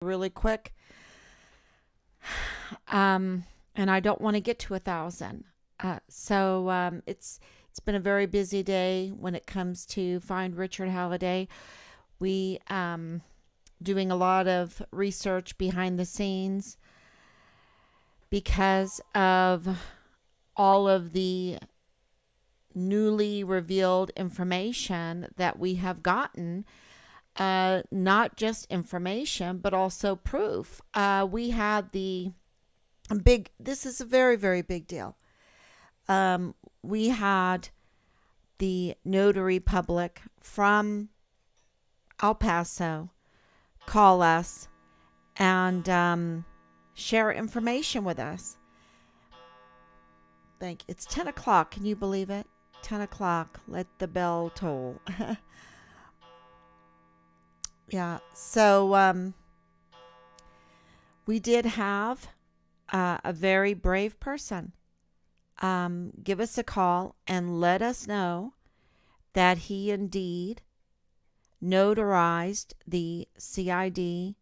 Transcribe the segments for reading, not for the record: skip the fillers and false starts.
really quick. And I don't want to get to 1,000. It's been a very busy day when it comes to find Richard Halliday. We doing a lot of research behind the scenes because of all of the newly revealed information that we have gotten, not just information, but also proof. We had this is a very, very big deal. We had the notary public from El Paso call us and share information with us. It's 10 o'clock. Can you believe it? 10 o'clock. Let the bell toll. Yeah. So we did have a very brave person give us a call and let us know that he indeed notarized the CID,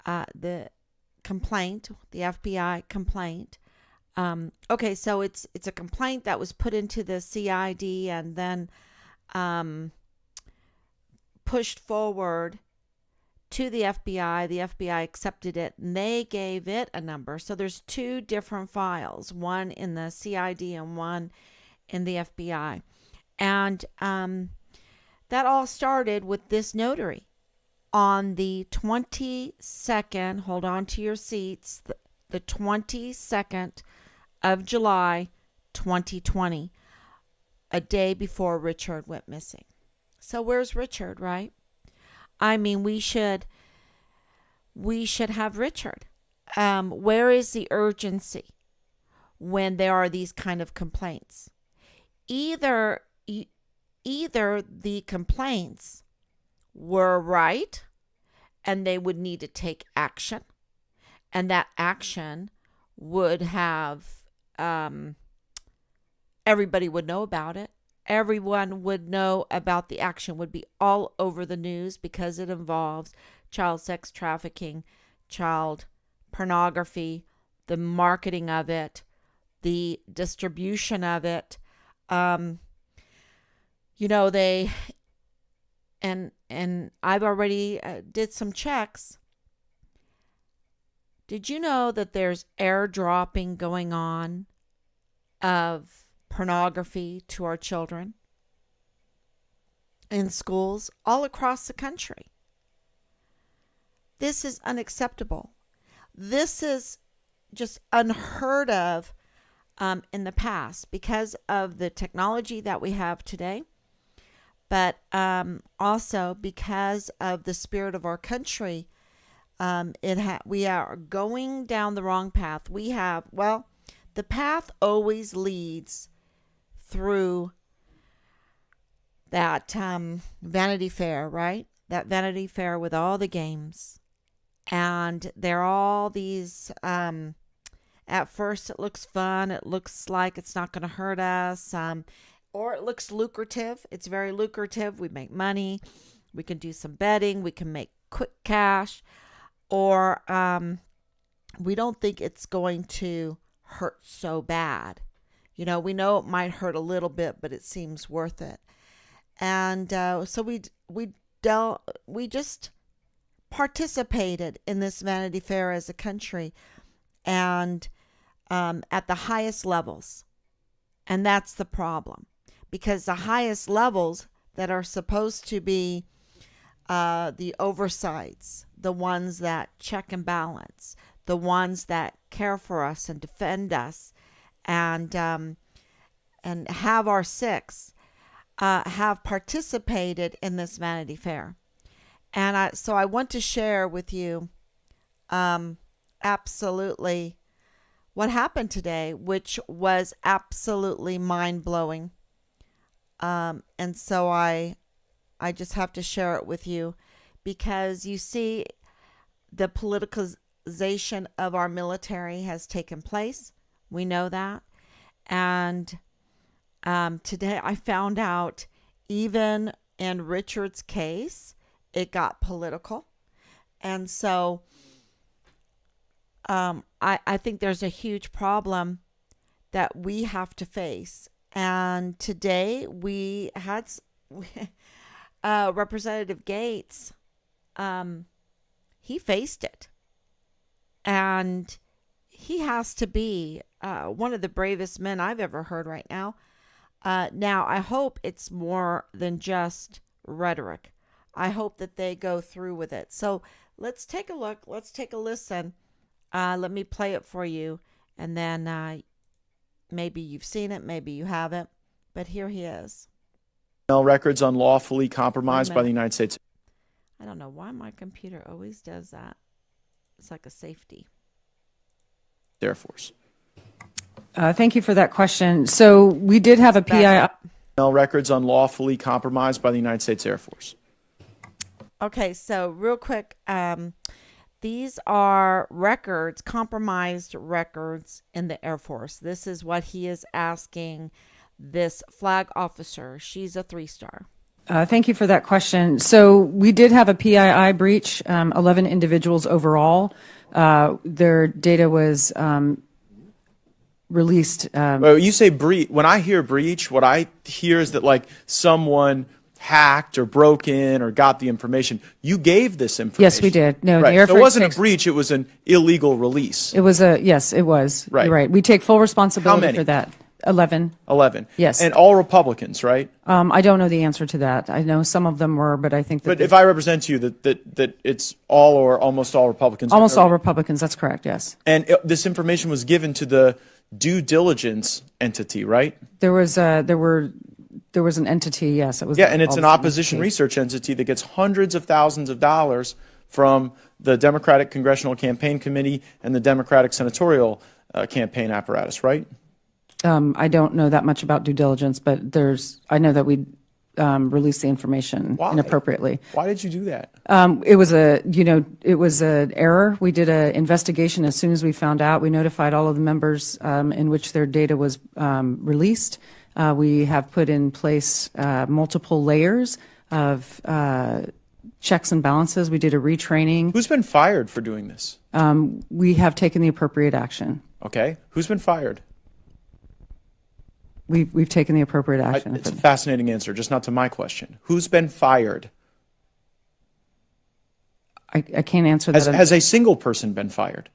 the complaint, the FBI complaint. Okay, so it's a complaint that was put into the CID and then pushed forward to the FBI. The FBI accepted it and they gave it a number. So there's two different files, one in the CID and one in the FBI. And that all started with this notary on the 22nd. Hold on to your seats. The 22nd of July 2020, a day before Richard went missing. So where's Richard, right? I mean, we should have Richard. Where is the urgency when there are these kind of complaints? Either the complaints were right and they would need to take action, and that action would have everybody would know about it. Everyone would know about the action, would be all over the news because it involves child sex trafficking, child pornography, the marketing of it, the distribution of it. They and I've already did some checks. Did you know that there's airdropping going on of pornography to our children in schools all across the country? This is unacceptable. This is just unheard of in the past because of the technology that we have today, but also because of the spirit of our country. We are going down the wrong path. The path always leads through that Vanity Fair, right? That Vanity Fair with all the games. And they're all these, at first it looks fun. It looks like it's not going to hurt us. Or it looks lucrative. It's very lucrative. We make money. We can do some betting. We can make quick cash. Or we don't think it's going to hurt so bad. We know it might hurt a little bit, but it seems worth it. And so we just participated in this Vanity Fair as a country, and at the highest levels. And that's the problem, because the highest levels that are supposed to be the oversights, the ones that check and balance, the ones that care for us and defend us, and have our six, have participated in this Vanity Fair. And so I want to share with you absolutely what happened today, which was absolutely mind-blowing. And so I just have to share it with you, because you see the politicalization of our military has taken place. We know that. And today I found out, even in Richard's case, it got political. And so I think there's a huge problem that we have to face. And today we had Representative Gates, he faced it. And he has to be one of the bravest men I've ever heard right now. Now, I hope it's more than just rhetoric. I hope that they go through with it. So let's take a look. Let's take a listen. Let me play it for you. And then maybe you've seen it, maybe you haven't. But here he is. Records unlawfully compromised by the United States. I don't know why my computer always does that. It's like a safety. Air Force. Thank you for that question. So we did have a PII. Records unlawfully compromised by the United States Air Force. Okay, so real quick, these are records, compromised records in the Air Force. This is what he is asking this flag officer. She's a 3-star. Thank you for that question. So we did have a PII breach, 11 individuals overall. Their data was released. Well, you say breach. When I hear breach, what I hear is that like someone hacked or broke in or got the information. You gave this information. Yes, we did. No, right. the Air So Force it wasn't a breach. It was an illegal release. It was yes, it was. Right. You're right. We take full responsibility How many? for that. 11. 11. Yes. And all Republicans, right? I don't know the answer to that. I know some of them were, but I think that. But if I represent you, that it's all or almost all Republicans. Almost all Republicans. That's correct. Yes. And this information was given to the due diligence entity, right? There was an entity. Yes, it was. Yeah, and it's an opposition research entity that gets hundreds of thousands of dollars from the Democratic Congressional Campaign Committee and the Democratic Senatorial campaign apparatus, right? I don't know that much about due diligence, but I know that we released the information inappropriately. Why did you do that? It was an error. We did an investigation as soon as we found out. We notified all of the members in which their data was released. We have put in place multiple layers of checks and balances. We did a retraining. Who's been fired for doing this? We have taken the appropriate action. Okay. Who's been fired? We've taken the appropriate action. It's a fascinating answer, just not to my question. Who's been fired? I can't answer that. Has a single person been fired?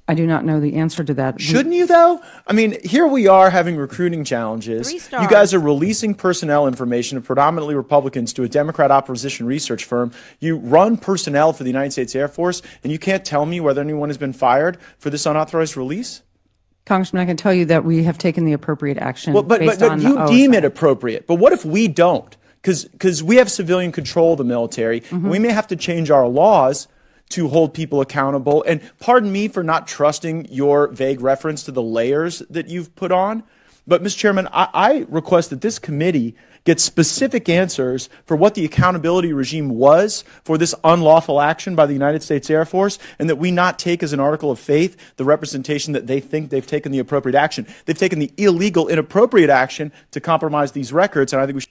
I do not know the answer to that. Shouldn't you, though? I mean, here we are having recruiting challenges. 3 stars. You guys are releasing personnel information of predominantly Republicans to a Democrat opposition research firm. You run personnel for the United States Air Force, and you can't tell me whether anyone has been fired for this unauthorized release? Congressman, I can tell you that we have taken the appropriate action. Well, but you deem it appropriate. But what if we don't? Because we have civilian control of the military. Mm-hmm. We may have to change our laws to hold people accountable. And pardon me for not trusting your vague reference to the layers that you've put on. But, Mr. Chairman, I request that this committee get specific answers for what the accountability regime was for this unlawful action by the United States Air Force, and that we not take as an article of faith the representation that they think they've taken the appropriate action. They've taken the illegal, inappropriate action to compromise these records, and I think we should.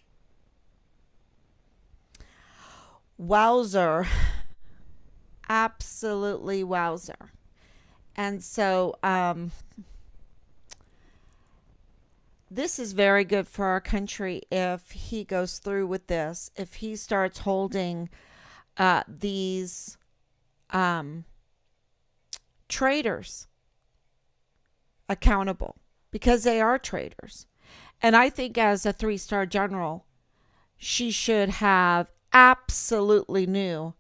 Wowzer. Absolutely wowzer. And so this is very good for our country if he goes through with this, if he starts holding these traitors accountable, because they are traitors. And I think as a 3-star general, she should have absolutely knew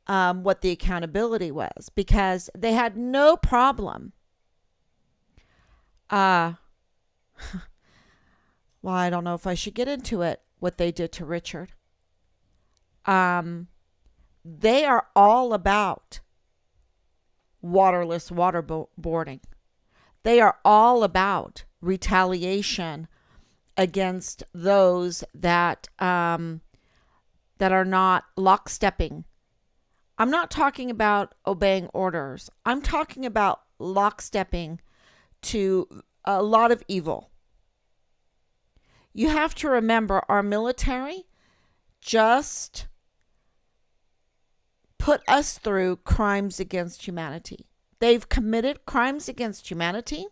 what the accountability was, because they had no problem. Well, I don't know if I should get into it, what they did to Richard. They are all about waterless waterboarding. They are all about retaliation against those that are not lockstepping. I'm not talking about obeying orders. I'm talking about lockstepping to a lot of evil. You have to remember, our military just put us through crimes against humanity. They've committed crimes against humanity,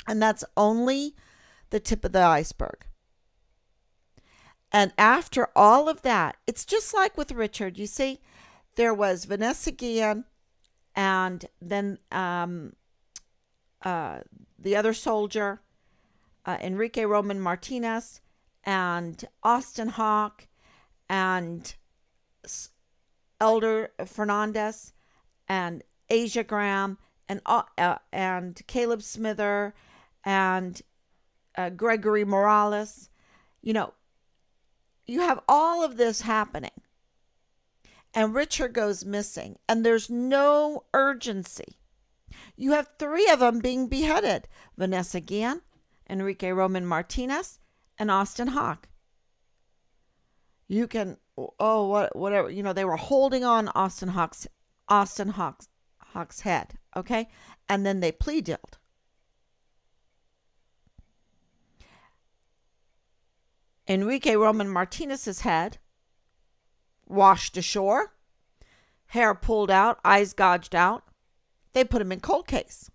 and that's only the tip of the iceberg. And after all of that, it's just like with Richard. You see, there was Vanessa Guillen and then the other soldier, Enrique Roman Martinez, and Austin Hawke, and Elder Fernandez, and Asia Graham, and Caleb Smither, and Gregory Morales. You know, you have all of this happening, and Richard goes missing, and there's no urgency. You have 3 of them being beheaded: Vanessa Guillen, Enrique Roman Martinez, and Austin Hawke. You can, whatever, they were holding on Austin Hawke's head, okay? And then they plea dealed. Enrique Roman Martinez's head washed ashore, hair pulled out, eyes gouged out. They put him in cold case.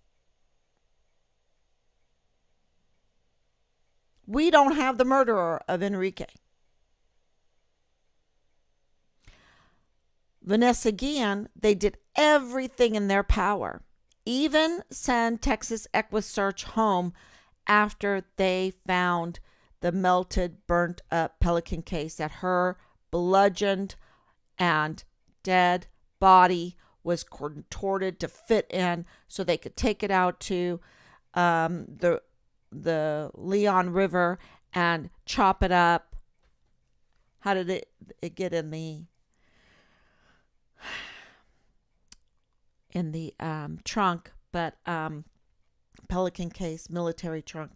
We don't have the murderer of Enrique. Vanessa Guillen, they did everything in their power, even send Texas Equisearch home after they found the melted, burnt up Pelican case that her bludgeoned and dead body was contorted to fit in so they could take it out to the Leon River and chop it up. How did it get in the trunk? But Pelican case, military trunk.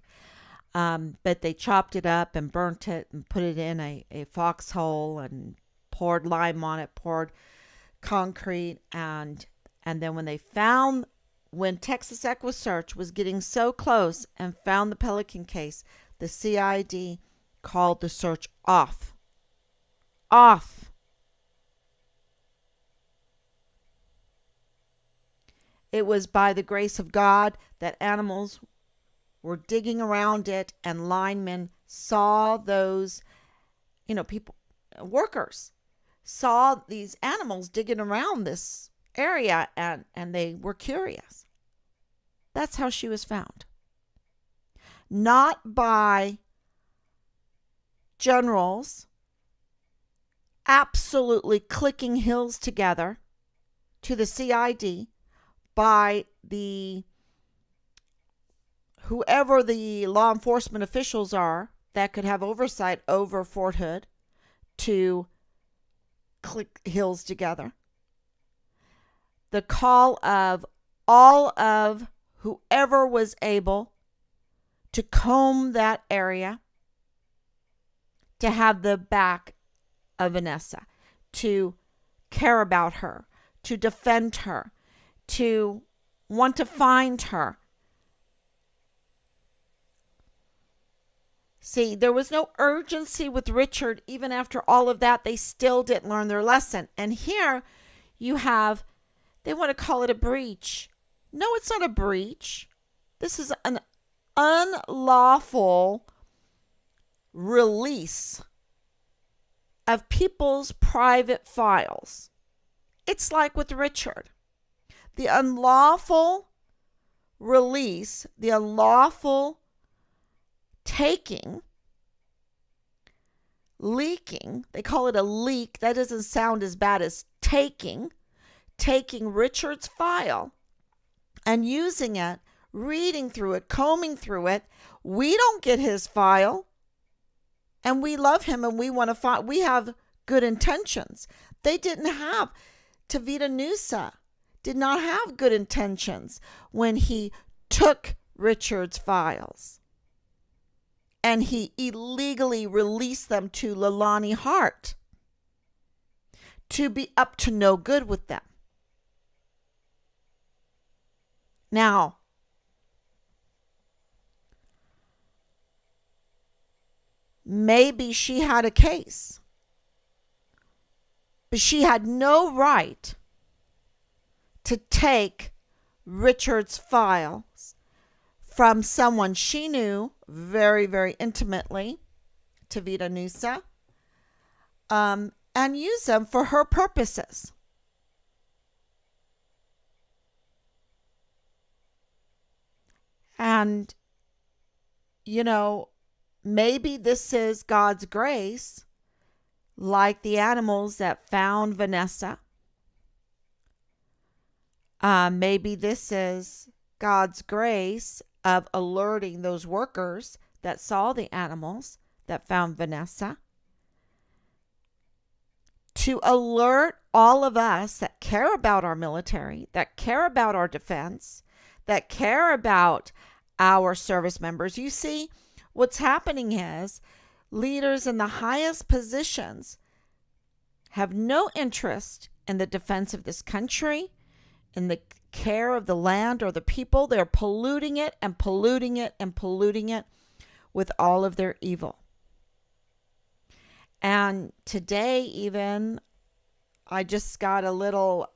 But they chopped it up and burnt it and put it in a foxhole and poured lime on it, poured concrete, and then when Texas Equisearch was getting so close and found the Pelican case, the CID called the search off. It was by the grace of God that animals were digging around it, and linemen saw those, workers saw these animals digging around this area, and they were curious. That's how she was found. Not by generals absolutely clicking heels together to the CID, by whoever the law enforcement officials are that could have oversight over Fort Hood, to click heels together. The call of all of whoever was able to comb that area, to have the back of Vanessa, to care about her, to defend her, to want to find her. See, there was no urgency with Richard. Even after all of that, they still didn't learn their lesson. And here you have, they want to call it a breach. No, it's not a breach. This is an unlawful release of people's private files. It's like with Richard. The unlawful release, the unlawful taking, leaking, they call it a leak. That doesn't sound as bad as taking Richard's file and using it, reading through it, combing through it. We don't get his file, and we love him, and we want to find, we have good intentions. They didn't have, Tavita Nusa did not have good intentions when he took Richard's files and he illegally released them to Leilani Hart to be up to no good with them. Now, maybe she had a case, but she had no right to take Richard's files from someone she knew very, very intimately, Tavita Nusa, and use them for her purposes. And, maybe this is God's grace, like the animals that found Vanessa. Maybe this is God's grace of alerting those workers that saw the animals that found Vanessa, to alert all of us that care about our military, that care about our defense, that care about our service members. You see, what's happening is leaders in the highest positions have no interest in the defense of this country, in the care of the land or the people. They're polluting it and polluting it and polluting it with all of their evil. And today, even, I just got a little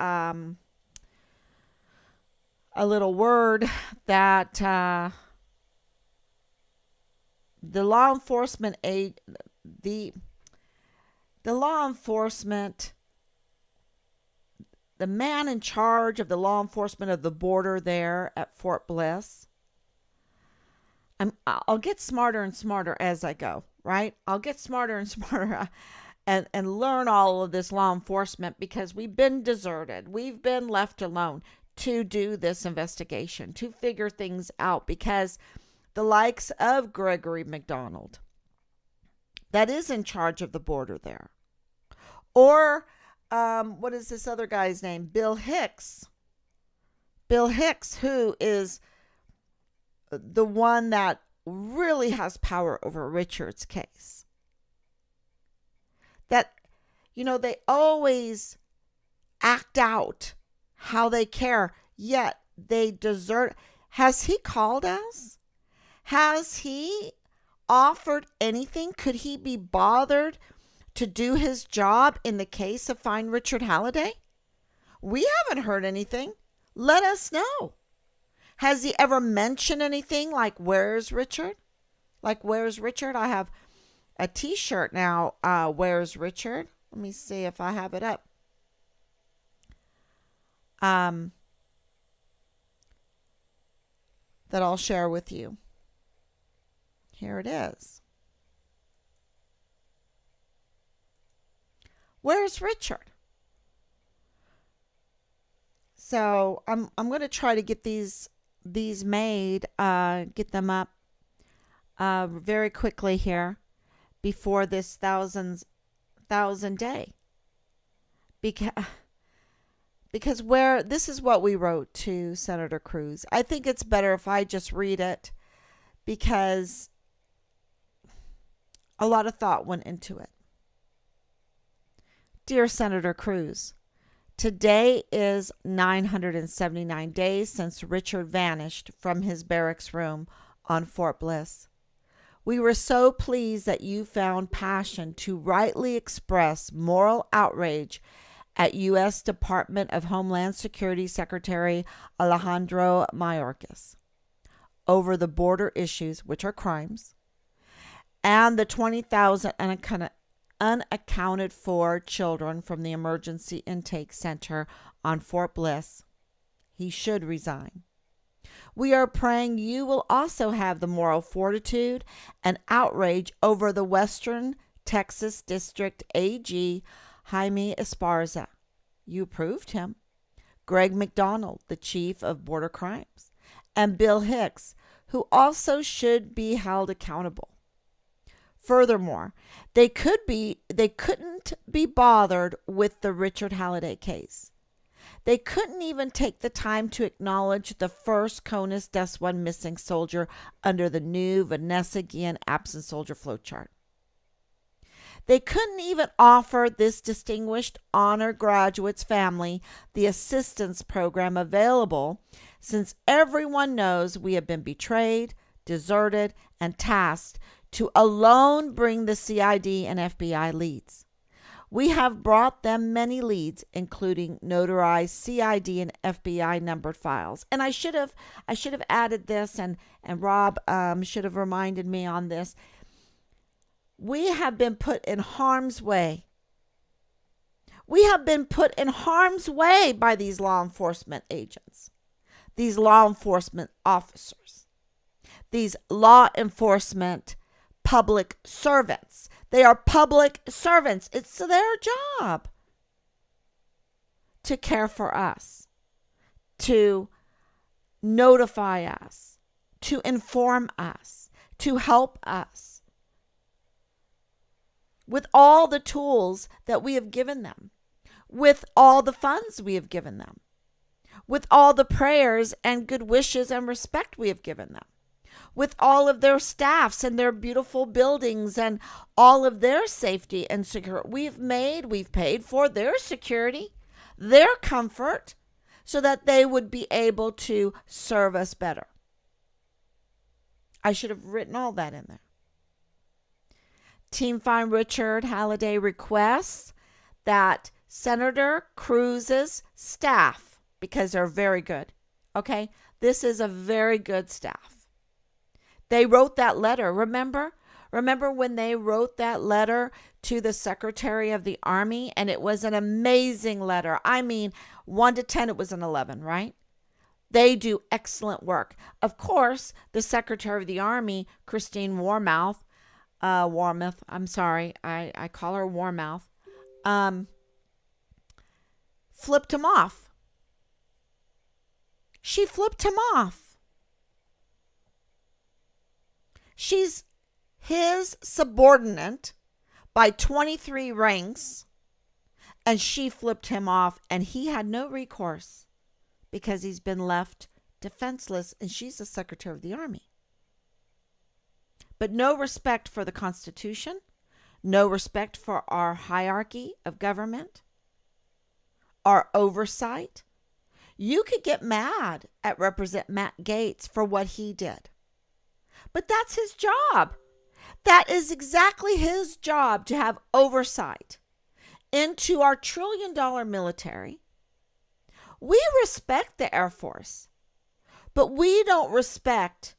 word that the law enforcement the man in charge of the law enforcement of the border there at Fort Bliss. I'll get smarter and smarter as I go, right? I'll get smarter and smarter and learn all of this law enforcement, because we've been deserted. We've been left alone to do this investigation, to figure things out, because the likes of Gregory McDonald, that is in charge of the border there, or what is this other guy's name? Bill Hicks, who is the one that really has power over Richard's case. That, they always act out how they care, yet they desert. Has he called us? Has he offered anything? Could he be bothered to do his job in the case of Find Richard Halliday? We haven't heard anything. Let us know. Has he ever mentioned anything like, where's Richard? Like, where's Richard? I have a t-shirt now, where's Richard? Let me see if I have it up. That I'll share with you. Here it is. Where's Richard? So I'm going to try to get these made, get them up very quickly here before this thousand day, because this is what we wrote to Senator Cruz. I think it's better if I just read it, because a lot of thought went into it. Dear Senator Cruz, today is 979 days since Richard vanished from his barracks room on Fort Bliss. We were so pleased that you found passion to rightly express moral outrage at U.S. Department of Homeland Security Secretary Alejandro Mayorkas over the border issues, which are crimes, and the 20,000 unaccounted for children from the emergency intake center on Fort Bliss. He should resign. We are praying you will also have the moral fortitude and outrage over the Western Texas District AG, Jaime Esparza. You approved him. Greg McDonald, the chief of border crimes, and Bill Hicks, who also should be held accountable. Furthermore, they couldn't be bothered with the Richard Halliday case. They couldn't even take the time to acknowledge the first CONUS Deaths One missing soldier under the new Vanessa Guillen absent soldier flowchart. They couldn't even offer this distinguished honor graduate's family the assistance program available, since everyone knows we have been betrayed, deserted, and tasked to alone bring the CID and FBI leads. We have brought them many leads, including notarized CID and FBI numbered files. And I should have added this, and Rob should have reminded me on this. We have been put in harm's way. We have been put in harm's way by these law enforcement agents, these law enforcement officers, these law enforcement public servants. They are public servants. It's their job to care for us, to notify us, to inform us, to help us with all the tools that we have given them, with all the funds we have given them, with all the prayers and good wishes and respect we have given them, with all of their staffs and their beautiful buildings and all of their safety and security. We've paid for their security, their comfort, so that they would be able to serve us better. I should have written all that in there. Team Fine Richard Halliday requests that Senator Cruz's staff, because they're very good, okay? This is a very good staff. They wrote that letter. Remember when they wrote that letter to the Secretary of the Army? And it was an amazing letter. I mean, 1 to 10, it was an 11, right? They do excellent work. Of course, the Secretary of the Army, Christine Warmouth, I'm sorry, I call her Warmouth, flipped him off. She flipped him off. She's his subordinate by 23 ranks, and she flipped him off, and he had no recourse because he's been left defenseless, and she's the Secretary of the Army. But no respect for the Constitution, no respect for our hierarchy of government, our oversight. You could get mad at Representative Matt Gaetz for what he did. But that's his job. That is exactly his job, to have oversight into our $1 trillion military. We respect the Air Force, but we don't respect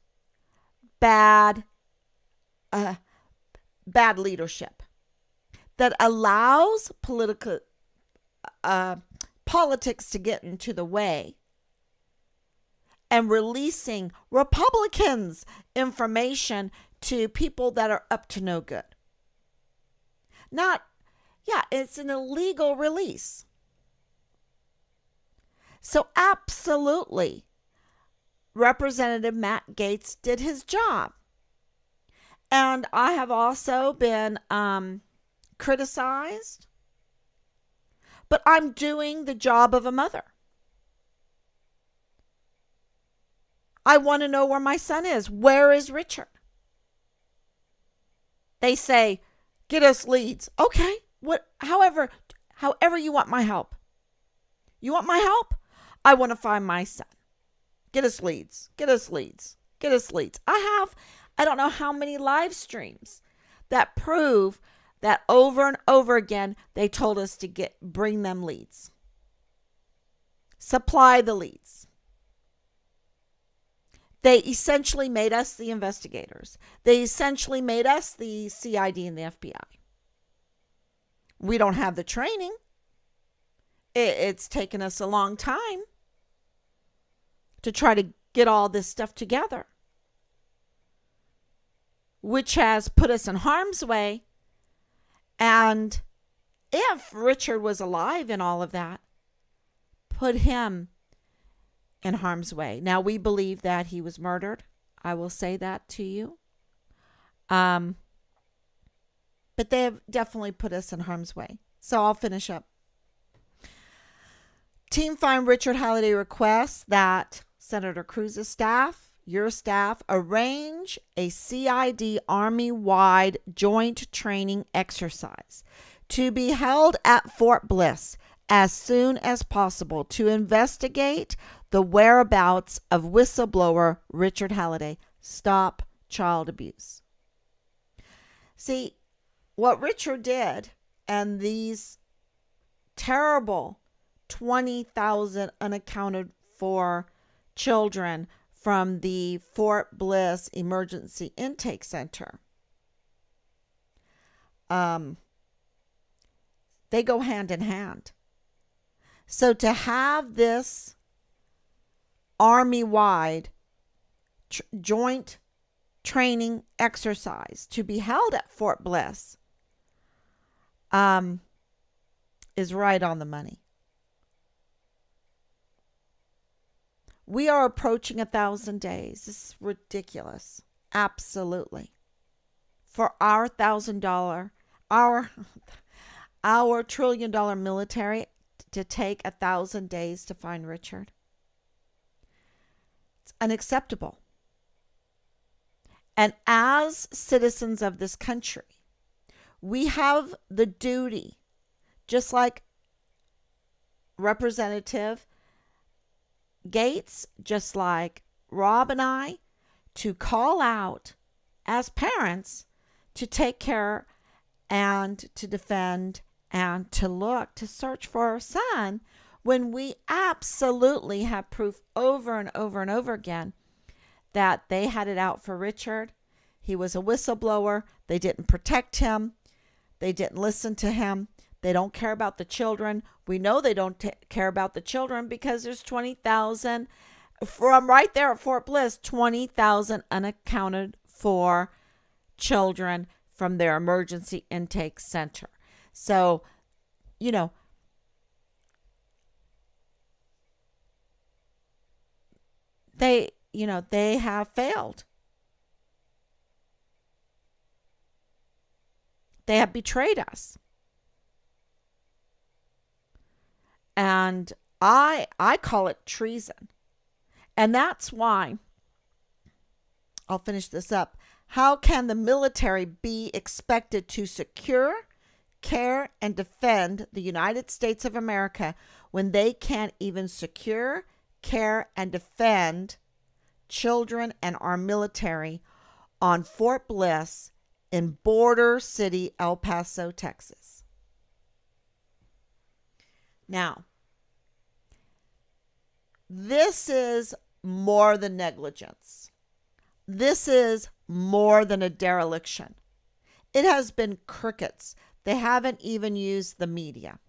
bad leadership that allows politics to get into the way and releasing Republicans' information to people that are up to no good. It's an illegal release. So absolutely, Representative Matt Gaetz did his job. And I have also been criticized, but I'm doing the job of a mother. I want to know where my son is. Where is Richard? They say, get us leads. Okay, however you want my help. You want my help? I want to find my son. Get us leads. Get us leads. Get us leads. I don't know how many live streams that prove that over and over again, they told us to bring them leads. Supply the leads. They essentially made us the investigators. They essentially made us the CID and the FBI. We don't have the training. It's taken us a long time to try to get all this stuff together, which has put us in harm's way. And if Richard was alive in all of that, put him in harm's way. Now, we believe that he was murdered. I will say that to you. But they have definitely put us in harm's way. So I'll finish up. Team Fine Richard Halliday requests that Senator Cruz's staff, your staff, arrange a CID Army-wide joint training exercise to be held at Fort Bliss as soon as possible to investigate the whereabouts of whistleblower Richard Halliday. Stop child abuse. See, what Richard did and these terrible 20,000 unaccounted for children from the Fort Bliss Emergency Intake Center. They go hand in hand. So to have this Army-wide joint training exercise to be held at Fort Bliss is right on the money. We are approaching 1,000 days. This is ridiculous. Absolutely. For our $1,000, our $1 trillion military to take 1,000 days to find Richard. It's unacceptable. And as citizens of this country, we have the duty, just like Representative Gates, just like Rob and I, to call out as parents to take care and to defend and to look, to search for our son, when we absolutely have proof over and over and over again that they had it out for Richard. He was a whistleblower. They didn't protect him. They didn't listen to him. They don't care about the children. We know they don't care about the children because there's 20,000 from right there at Fort Bliss, 20,000 unaccounted for children from their emergency intake center. So, they have failed. They have betrayed us. And I call it treason. And that's why, I'll finish this up. How can the military be expected to secure, care, and defend the United States of America when they can't even secure, care, and defend children and our military on Fort Bliss in border city El Paso, Texas? Now, this is more than negligence. This is more than a dereliction. It has been crickets. They haven't even used the media.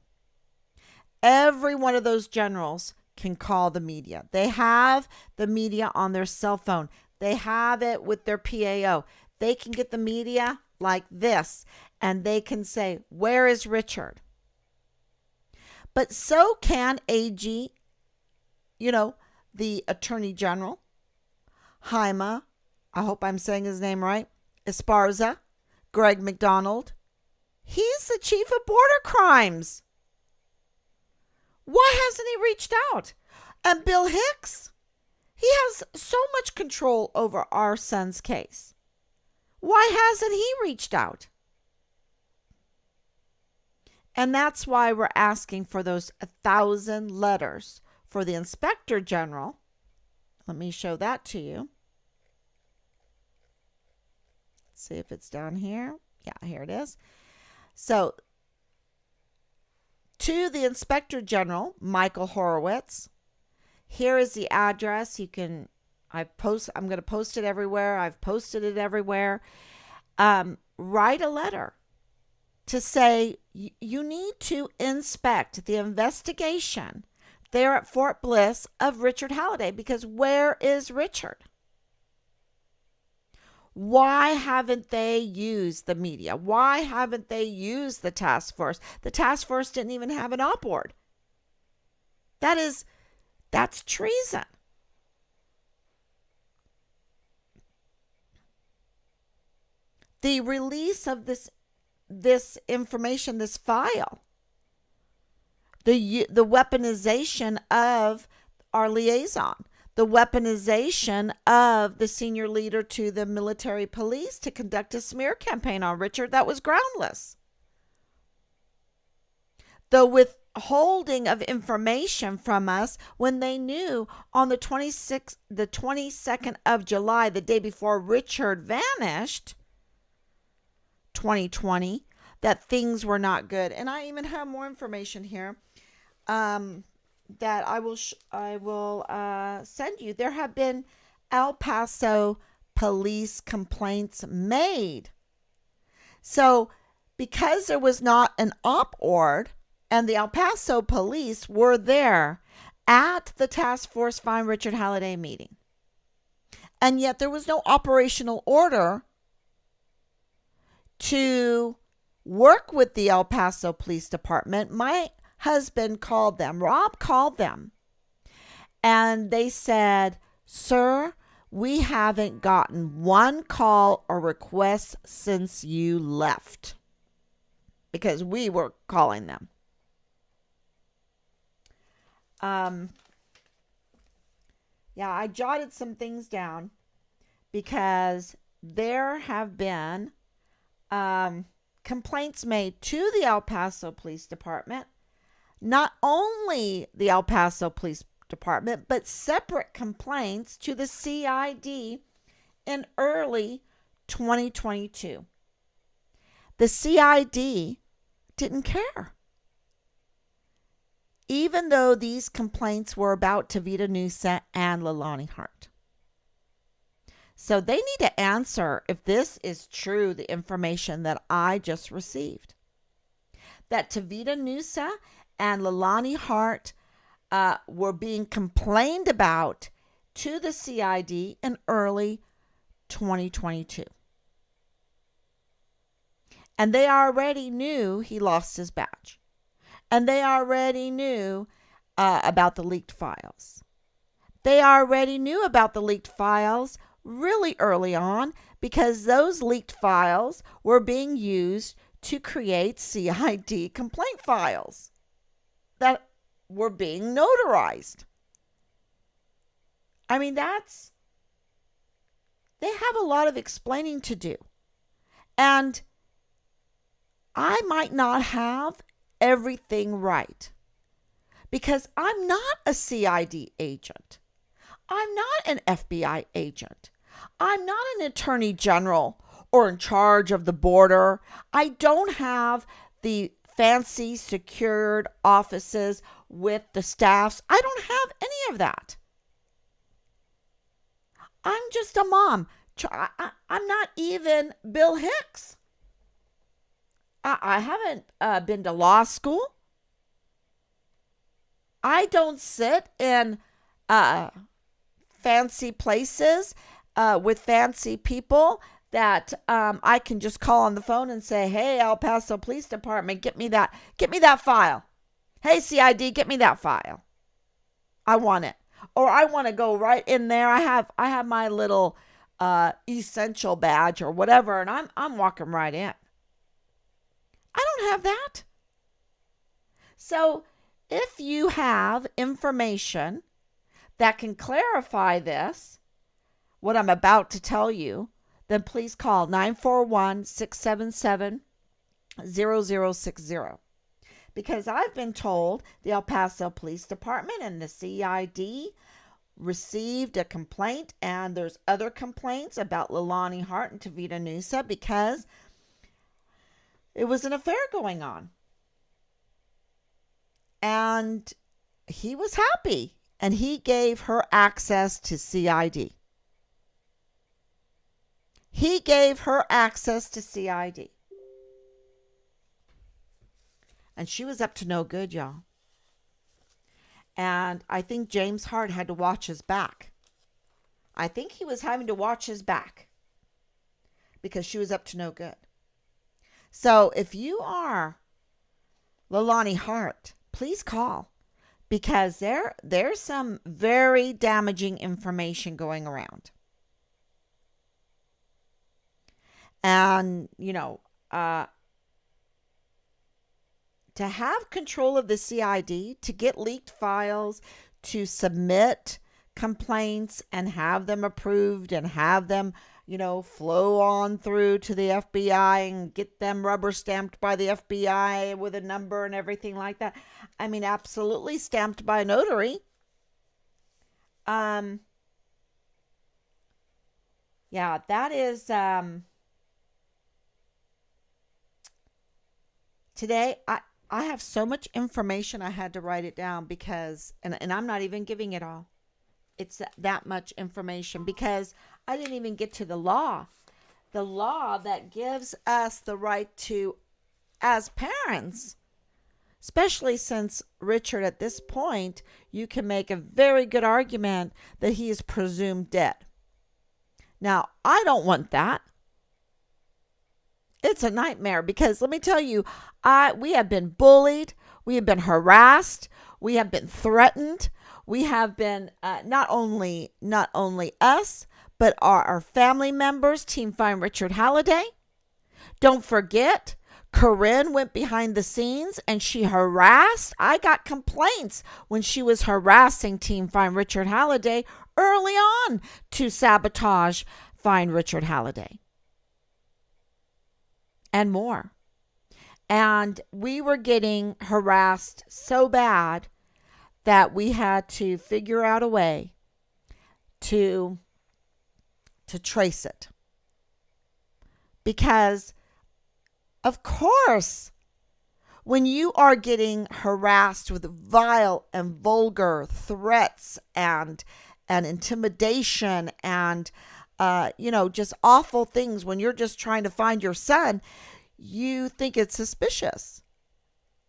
Every one of those generals can call the media. They have the media on their cell phone. They have it with their PAO. They can get the media like this, and they can say, "Where is Richard?" But so can AG, the Attorney General, Jaime, I hope I'm saying his name right, Esparza, Greg McDonald. He's the chief of border crimes. Why hasn't he reached out? And Bill Hicks, he has so much control over our son's case. Why hasn't he reached out? And that's why we're asking for those 1,000 letters for the Inspector General. Let me show that to you. Let's see if it's down here. Yeah, here it is. So, to the Inspector General, Michael Horowitz, here is the address. I'm going to post it everywhere. I've posted it everywhere. Write a letter to say you need to inspect the investigation there at Fort Bliss of Richard Halliday, because where is Richard? Why haven't they used the media? Why haven't they used the task force? The task force didn't even have an op board. That's treason. The release of this information, this file, the weaponization of our liaison, the weaponization of the senior leader to the military police to conduct a smear campaign on Richard that was groundless. The withholding of information from us when they knew on the 22nd of July, the day before Richard vanished, 2020, that things were not good. And I even have more information here that I will send you. There have been El Paso police complaints made. So because there was not an op-ord and the El Paso police were there at the Task Force Find Richard Halliday meeting, and yet there was no operational order to work with the El Paso Police Department, my husband called them, Rob called them, and they said, "Sir, we haven't gotten one call or request since you left," because we were calling them. Yeah, I jotted some things down because there have been complaints made to the El Paso Police Department, not only the El Paso Police Department, but separate complaints to the CID in early 2022. The CID didn't care. Even though these complaints were about Tavita Nusa and Leilani Hart. So they need to answer if this is true, the information that I just received. That Tavita Nusa and Leilani Hart were being complained about to the CID in early 2022. And they already knew he lost his badge. And they already knew about the leaked files. They already knew about the leaked files really early on because those leaked files were being used to create CID complaint files that were being notarized. I mean, they have a lot of explaining to do. And I might not have everything right because I'm not a CID agent. I'm not an FBI agent. I'm not an attorney general or in charge of the border. I don't have the fancy secured offices with the staffs. I don't have any of that. I'm just a mom. I'm not even Bill Hicks. I haven't been to law school. I don't sit in fancy places with fancy people that I can just call on the phone and say, "Hey, El Paso Police Department, get me that file. Hey, CID, get me that file. I want it." Or I want to go right in there. I have my little essential badge or whatever, and I'm walking right in. I don't have that. So if you have information that can clarify this, what I'm about to tell you, then please call 941-677-0060. Because I've been told the El Paso Police Department and the CID received a complaint, and there's other complaints about Leilani Hart and Tavita Nusa because it was an affair going on. And he was happy, and he gave her access to CID. He gave her access to CID. And she was up to no good, y'all. And I think James Hart had to watch his back. I think he was having to watch his back because she was up to no good. So if you are Leilani Hart, please call because there's some very damaging information going around. And, to have control of the CID, to get leaked files, to submit complaints and have them approved and have them, flow on through to the FBI and get them rubber stamped by the FBI with a number and everything like that. I mean, absolutely stamped by a notary. Yeah, that is, Today, I have so much information I had to write it down because, and I'm not even giving it all. It's that much information because I didn't even get to the law. The law that gives us the right to, as parents, especially since Richard, at this point, you can make a very good argument that he is presumed dead. Now, I don't want that. It's a nightmare because let me tell you, we have been bullied, we have been harassed, we have been threatened, we have been not only us, but our family members. Team Find Richard Halliday. Don't forget, Corinne went behind the scenes and she harassed. I got complaints when she was harassing Team Find Richard Halliday early on to sabotage Find Richard Halliday. And more. And we were getting harassed so bad that we had to figure out a way to trace it. Because, of course, when you are getting harassed with vile and vulgar threats and intimidation and just awful things, when you're just trying to find your son, you think it's suspicious.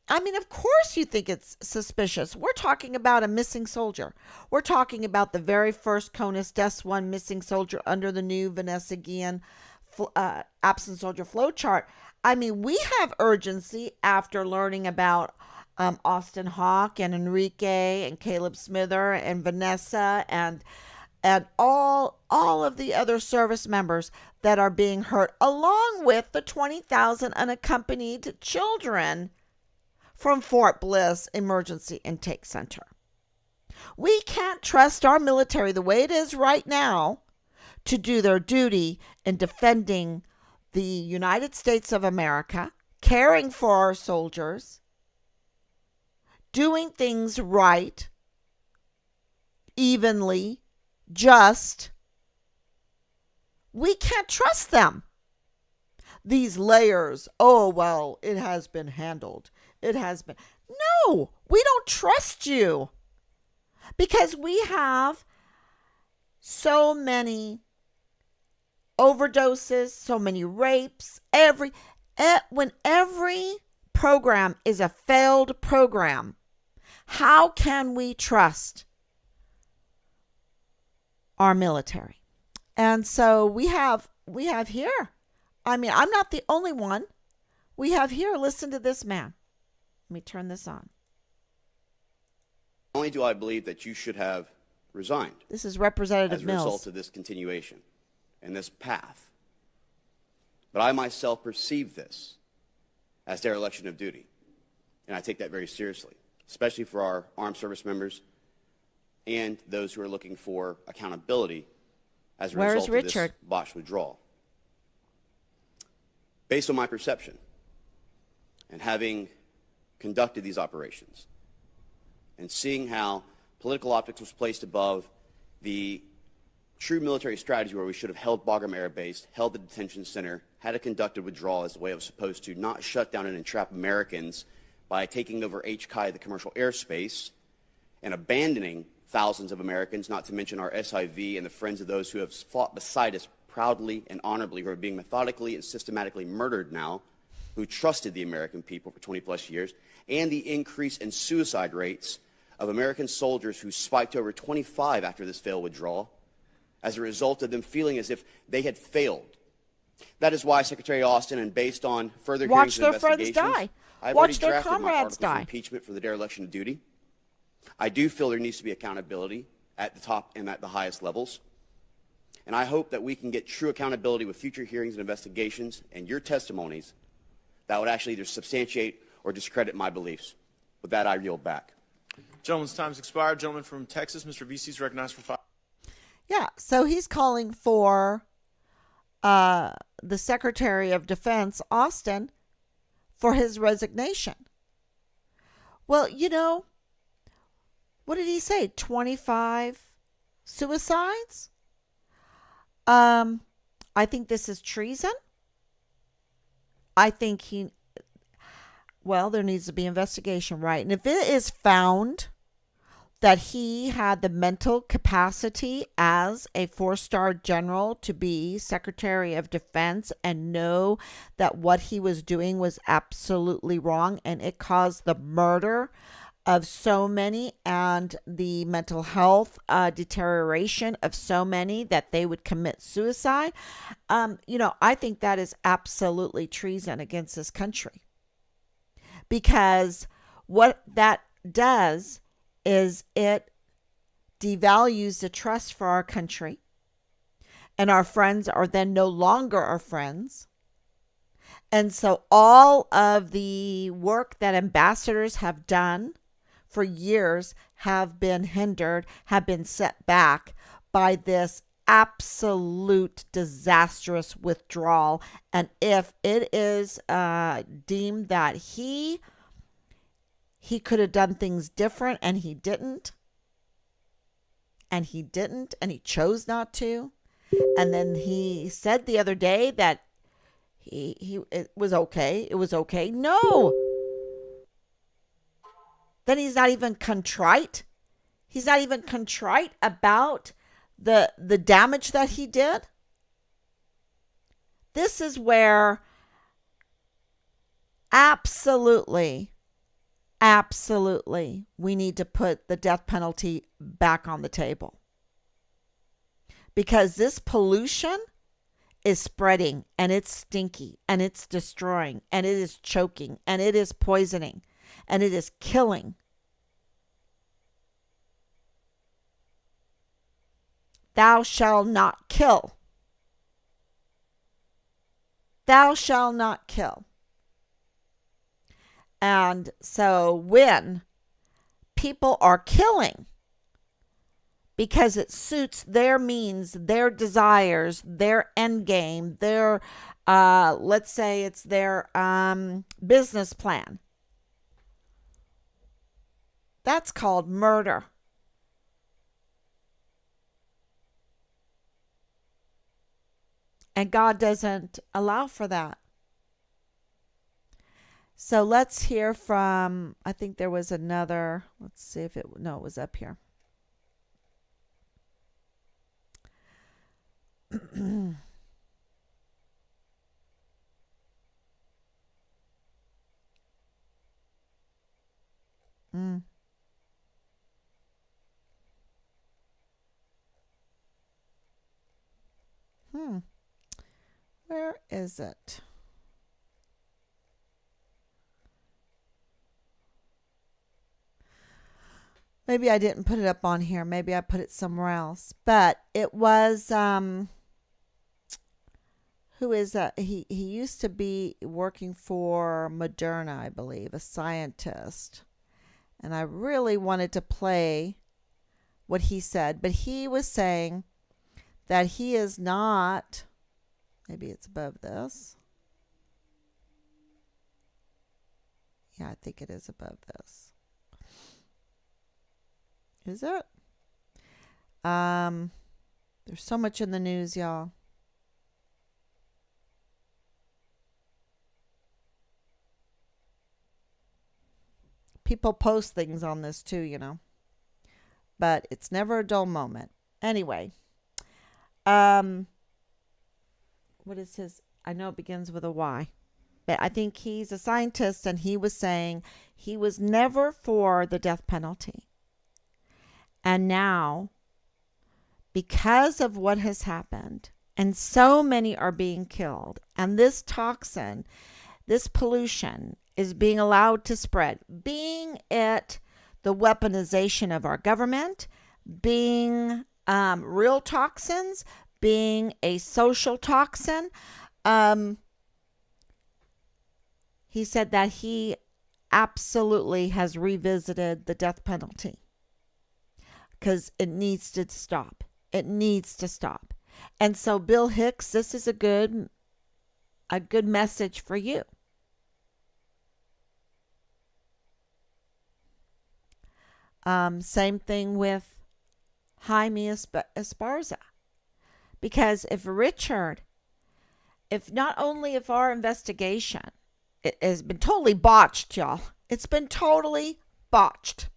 I mean, of course you think it's suspicious. We're talking about a missing soldier. We're talking about the very first CONUS DES 1 missing soldier under the new Vanessa Guillen absent soldier flow chart. I mean, we have urgency after learning about Austin Hawk and Enrique and Caleb Smither and Vanessa and all of the other service members that are being hurt, along with the 20,000 unaccompanied children from Fort Bliss Emergency Intake Center. We can't trust our military the way it is right now to do their duty in defending the United States of America, caring for our soldiers, doing things right, evenly, just. We can't trust them. These layers, oh, well, it has been handled. It has been. No, we don't trust you because we have so many overdoses, so many rapes. When every program is a failed program, how can we trust our military? And so we have here. I mean, I'm not the only one. We have here, listen to this man. Let me turn this on. Not only do I believe that you should have resigned This is Representative as a Mills. result of this continuation and this path, but I myself perceive this as dereliction of duty, and I take that very seriously, especially for our armed service members and those who are looking for accountability as a result of this botched withdrawal. Based on my perception and having conducted these operations and seeing how political optics was placed above the true military strategy, where we should have held Bagram Air Base, held the detention center, had a conducted withdrawal as the way it was supposed to, not shut down and entrap Americans by taking over HKI, the commercial airspace, and abandoning thousands of Americans, not to mention our SIV and the friends of those who have fought beside us proudly and honorably, who are being methodically and systematically murdered now, who trusted the American people for 20 plus years, and the increase in suicide rates of American soldiers who spiked to over 25 after this failed withdrawal as a result of them feeling as if they had failed. That is why Secretary Austin, and based on further hearings and investigations, I've already drafted my articles of impeachment for the dereliction of duty. I do feel there needs to be accountability at the top and at the highest levels. And I hope that we can get true accountability with future hearings and investigations and your testimonies that would actually either substantiate or discredit my beliefs. With that, I yield back. Gentleman's time's expired. Gentleman from Texas, Mr. VC is recognized for 5. Yeah, so he's calling for the Secretary of Defense, Austin, for his resignation. Well, what did he say? 25 suicides? I think this is treason. I think Well, there needs to be investigation, right? And if it is found that he had the mental capacity as a four-star general to be Secretary of Defense and know that what he was doing was absolutely wrong and it caused the murder of so many and the mental health deterioration of so many that they would commit suicide, I think that is absolutely treason against this country, because what that does is it devalues the trust for our country, and our friends are then no longer our friends. And so all of the work that ambassadors have done for years have been hindered, have been set back by this absolute disastrous withdrawal. And if it is deemed that he could have done things different and he didn't, and he chose not to, and then he said the other day that it was okay. No. Then he's not even contrite. He's not even contrite about the damage that he did. This is where absolutely we need to put the death penalty back on the table, because this pollution is spreading, and it's stinky, and it's destroying, and it is choking, and it is poisoning, and it is killing. Thou shalt not kill. Thou shalt not kill. And so when people are killing because it suits their means, their desires, their end game, their, let's say it's their business plan, that's called murder. And God doesn't allow for that. So let's hear from, I think there was another, let's see if it was up here. mm. Where is it? Maybe I didn't put it up on here. Maybe I put it somewhere else. But it was who is that? He used to be working for Moderna, I believe, a scientist. And I really wanted to play what he said, but he was saying that he is not, maybe it's above this. Yeah, I think it is above this. Is it? There's so much in the news, y'all. People post things on this too, but it's never a dull moment. Anyway, what is his? I know it begins with a Y, but I think he's a scientist, and he was saying he was never for the death penalty. And now, because of what has happened, and so many are being killed, and this toxin, this pollution is being allowed to spread, being it the weaponization of our government, being real toxins, being a social toxin. He said that he absolutely has revisited the death penalty, because it needs to stop. It needs to stop. And so, Bill Hicks, this is a good message for you. Same thing with Jaime Esparza. Because if not only if our investigation It has been totally botched, y'all. It's been totally botched.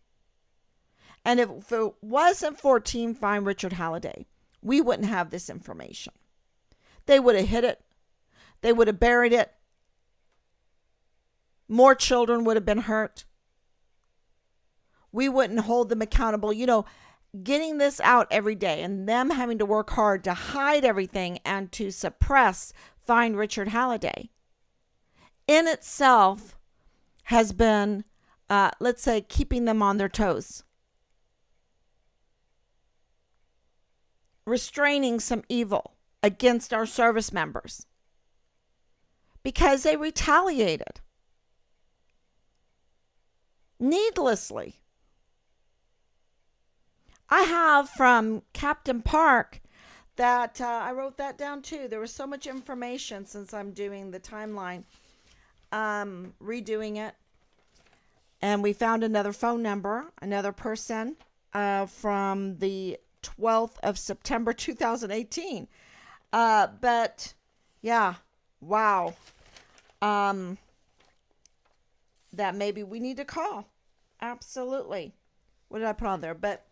And if it wasn't for Team Find Richard Halliday, we wouldn't have this information. They would have hid it. They would have buried it. More children would have been hurt. We wouldn't hold them accountable. Getting this out every day and them having to work hard to hide everything and to suppress Find Richard Halliday in itself has been, let's say, keeping them on their toes. Restraining some evil against our service members because they retaliated needlessly. I have from Captain Park that I wrote that down too. There was so much information since I'm doing the timeline, redoing it. And we found another phone number, another person from the 12th of September 2018. But yeah, wow. That maybe we need to call. Absolutely. What did I put on there? But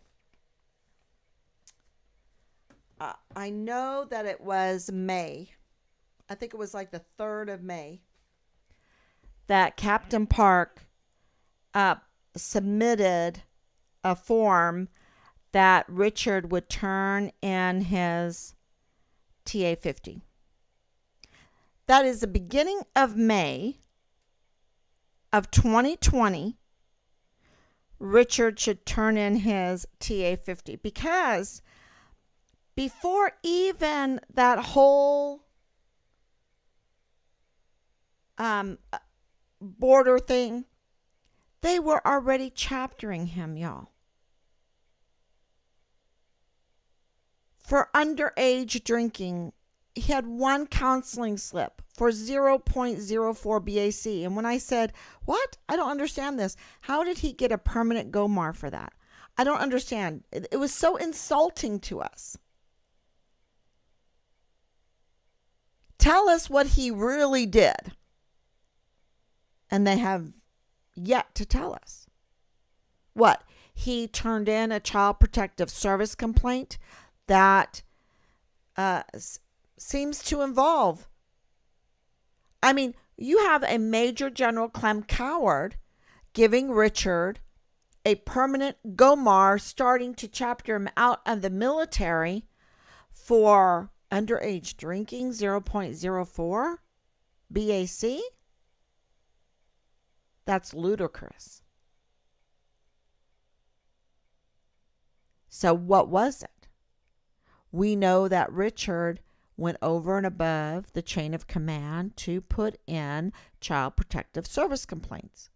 I know that it was May. I think it was like the 3rd of May that Captain Park submitted a form that Richard would turn in his TA-50. That is the beginning of May of 2020. Richard should turn in his TA-50 because before even that whole border thing, they were already chaptering him, y'all. For underage drinking, he had one counseling slip for 0.04 BAC. And when I said, what? I don't understand this. How did he get a permanent GOMAR for that? I don't understand. It was so insulting to us. Tell us what he really did. And they have yet to tell us. What? He turned in a child protective service complaint that seems to involve. I mean, you have a Major General Clem Coward giving Richard a permanent GOMAR, starting to chapter him out of the military for underage drinking, 0.04 BAC. That's ludicrous. So what was it? We know that Richard went over and above the chain of command to put in child protective service complaints.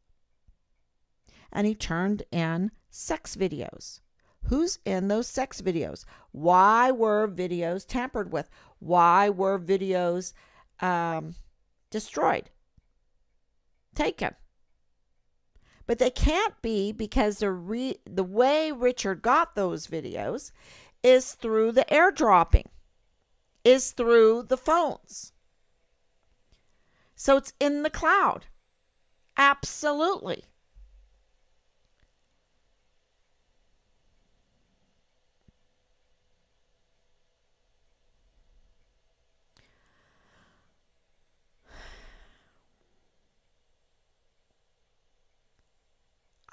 And he turned in sex videos. Who's in those sex videos? Why were videos tampered with? Why were videos destroyed? Taken. But they can't be because the way Richard got those videos is through the airdropping, is through the phones. So it's in the cloud. Absolutely.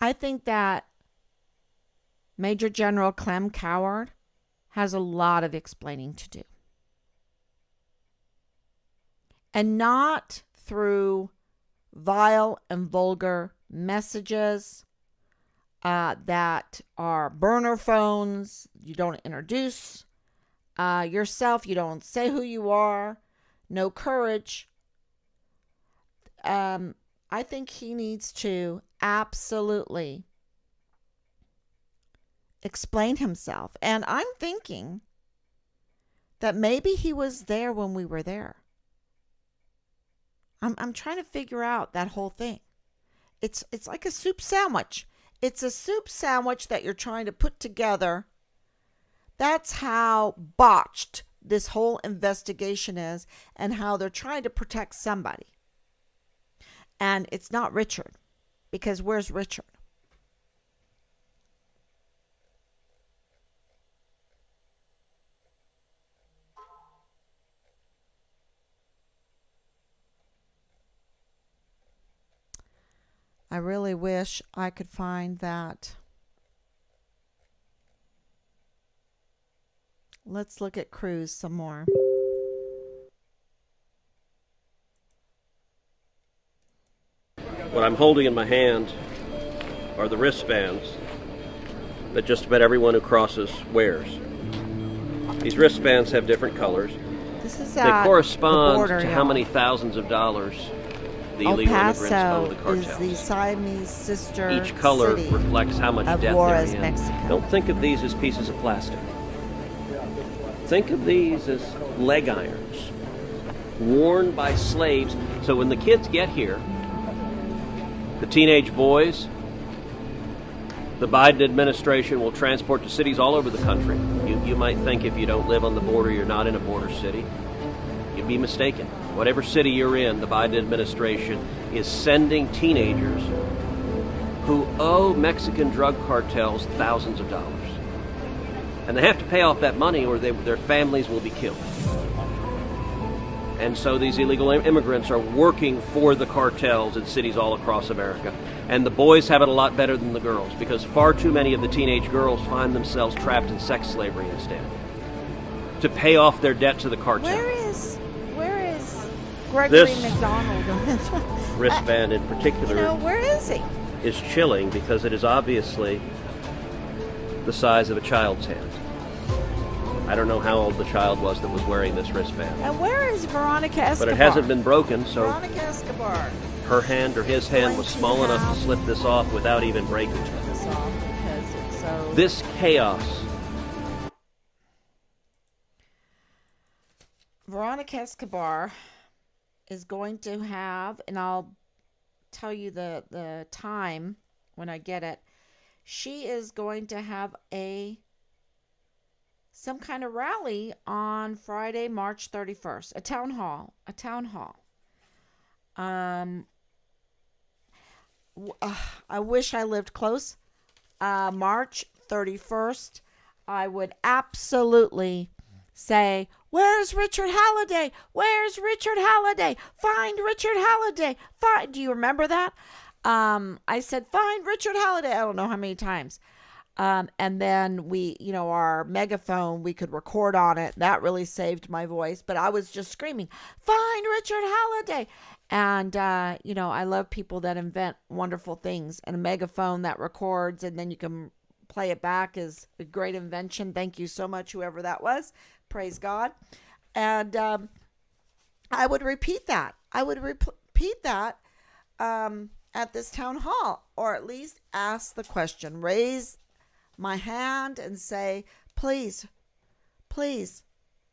I think that Major General Clem Coward has a lot of explaining to do. And not through vile and vulgar messages that are burner phones. You don't introduce yourself. You don't say who you are. No courage. I think he needs to absolutely explain himself. And I'm thinking that maybe he was there when we were there. I'm trying to figure out that whole thing. It's like a soup sandwich. It's a soup sandwich that you're trying to put together. That's how botched this whole investigation is and how they're trying to protect somebody. And it's not Richard, because where's Richard? I really wish I could find that. Let's look at Cruz some more. What I'm holding in my hand are the wristbands that just about everyone who crosses wears. These wristbands have different colors. This is They at correspond the border, to how y'all. many thousands of dollars the El illegal immigrants owe Paso the is the cartels. Siamese sister Each color city reflects how much of debt Juarez, they're in. Mexico. Don't think of these as pieces of plastic. Think of these as leg irons worn by slaves. So when the kids get here, the teenage boys, the Biden administration will transport to cities all over the country. You might think if you don't live on the border, you're not in a border city. You'd be mistaken. Whatever city you're in, the Biden administration is sending teenagers who owe Mexican drug cartels thousands of dollars. And they have to pay off that money or their families will be killed. And so these illegal immigrants are working for the cartels in cities all across America. And the boys have it a lot better than the girls, because far too many of the teenage girls find themselves trapped in sex slavery instead, to pay off their debt to the cartel. Where is Gregory This McDonald? wristband in particular Where is he? is chilling because it is obviously the size of a child's hand. I don't know how old the child was that was wearing this wristband. And where is Veronica Escobar? But it hasn't been broken, so Veronica Escobar. her hand or his hand was small enough to slip this off without even breaking it. This off because it's so. This chaos. Veronica Escobar is going to have, and I'll tell you the time when I get it. She is going to have some kind of rally on Friday, March 31st. A town hall. I wish I lived close. March 31st, I would absolutely say, where's Richard Halliday? Where's Richard Halliday? Find Richard Halliday. Do you remember that? I said, find Richard Halliday. I don't know how many times. And then we, our megaphone, we could record on it. That really saved my voice. But I was just screaming, find Richard Halliday. And, I love people that invent wonderful things. And a megaphone that records and then you can play it back is a great invention. Thank you so much, whoever that was. Praise God. And I would repeat that. At this town hall, or at least ask the question, raise my hand and say, please,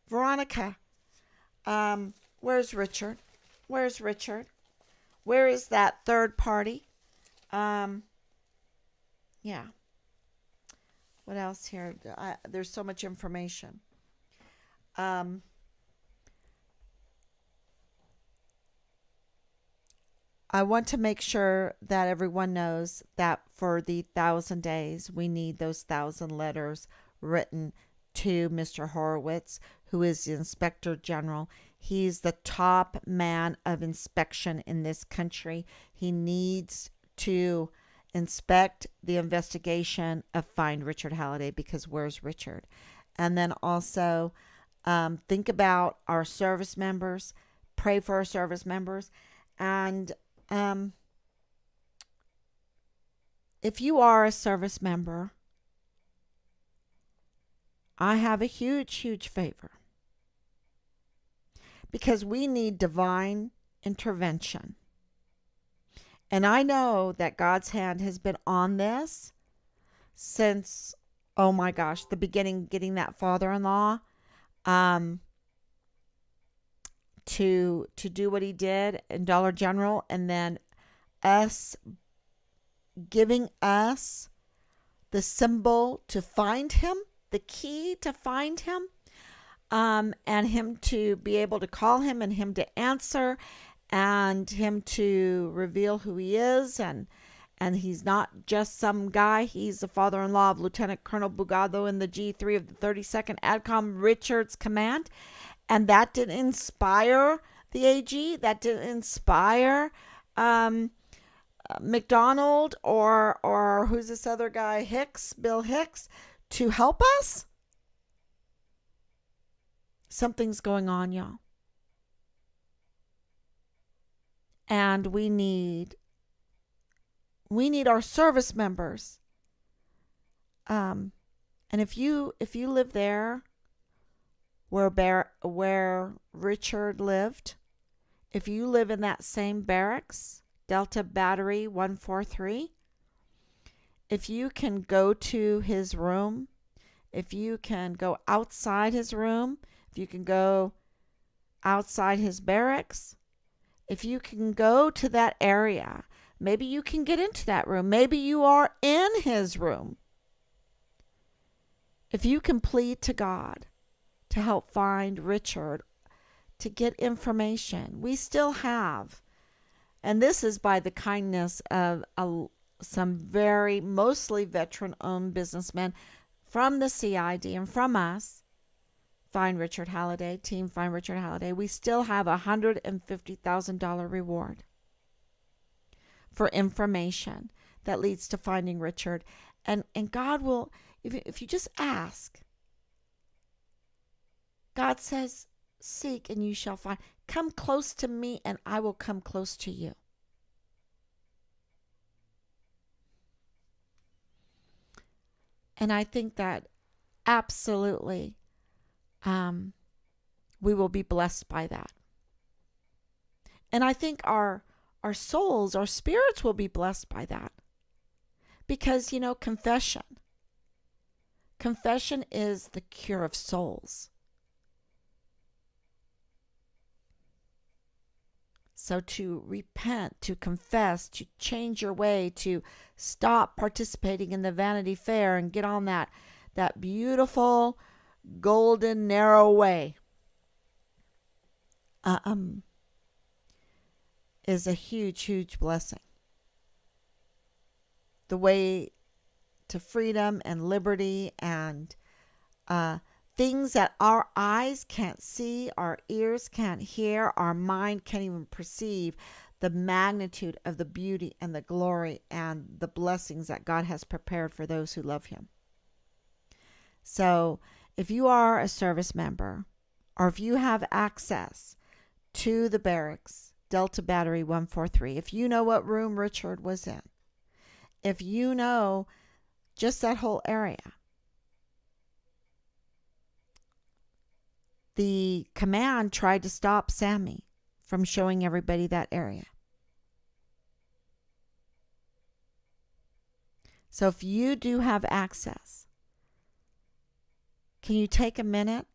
Veronica, where's Richard? Where is that third party? Yeah. What else here? There's so much information. I want to make sure that everyone knows that for the 1,000 days, we need those 1,000 letters written to Mr. Horowitz, who is the Inspector General. He's the top man of inspection in this country. He needs to inspect the investigation of Find Richard Halliday, because where's Richard? And then also think about our service members, pray for our service members, and if you are a service member, I have a huge favor, because we need divine intervention. And I know that God's hand has been on this since, oh my gosh, the beginning, getting that father-in-law to do what he did in Dollar General, and then us giving us the symbol to find him, the key to find him, and him to be able to call him and him to answer, and him to reveal who he is, and he's not just some guy. He's the father-in-law of Lieutenant Colonel Bugado in the G3 of the 32nd ADCOM Richard's command. And that didn't inspire the AG. That didn't inspire McDonald or who's this other guy, Hicks, Bill Hicks, to help us. Something's going on, y'all. And we need our service members. And if you live there where Richard lived, if you live in that same barracks, Delta Battery 143, if you can go to his room, if you can go outside his room, if you can go outside his barracks, if you can go to that area, maybe you can get into that room. Maybe you are in his room. If you can plead to God to help find Richard, to get information, we still have, and this is by the kindness of some very mostly veteran-owned businessmen from the CID and from us, Find Richard Halliday, Team Find Richard Halliday, we still have a $150,000 reward for information that leads to finding Richard. And God will, if you just ask, God says, seek and you shall find. Come close to me and I will come close to you. And I think that absolutely we will be blessed by that. And I think our souls, our spirits will be blessed by that. Because, confession is the cure of souls. So to repent, to confess, to change your way, to stop participating in the Vanity Fair and get on that beautiful golden narrow way is a huge, huge blessing. The way to freedom and liberty and things that our eyes can't see, our ears can't hear, our mind can't even perceive the magnitude of the beauty and the glory and the blessings that God has prepared for those who love him. So if you are a service member or if you have access to the barracks, Delta Battery 143, if you know what room Richard was in, if you know just that whole area, the command tried to stop Sammy from showing everybody that area. So if you do have access, can you take a minute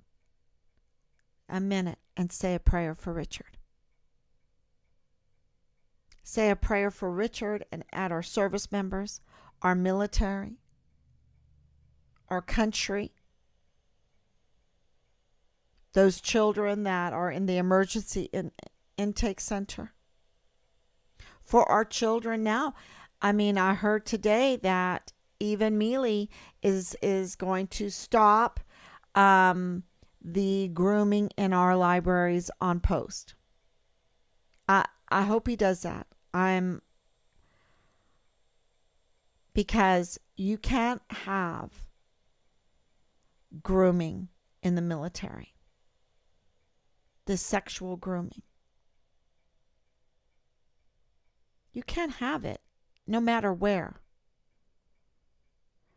and say a prayer for Richard? Say a prayer for Richard and add our service members, our military, our country, those children that are in the emergency intake center. For our children now, I heard today that even Mealy is going to stop the grooming in our libraries on post. I hope he does that. Because you can't have grooming in the military. This sexual grooming. You can't have it, no matter where.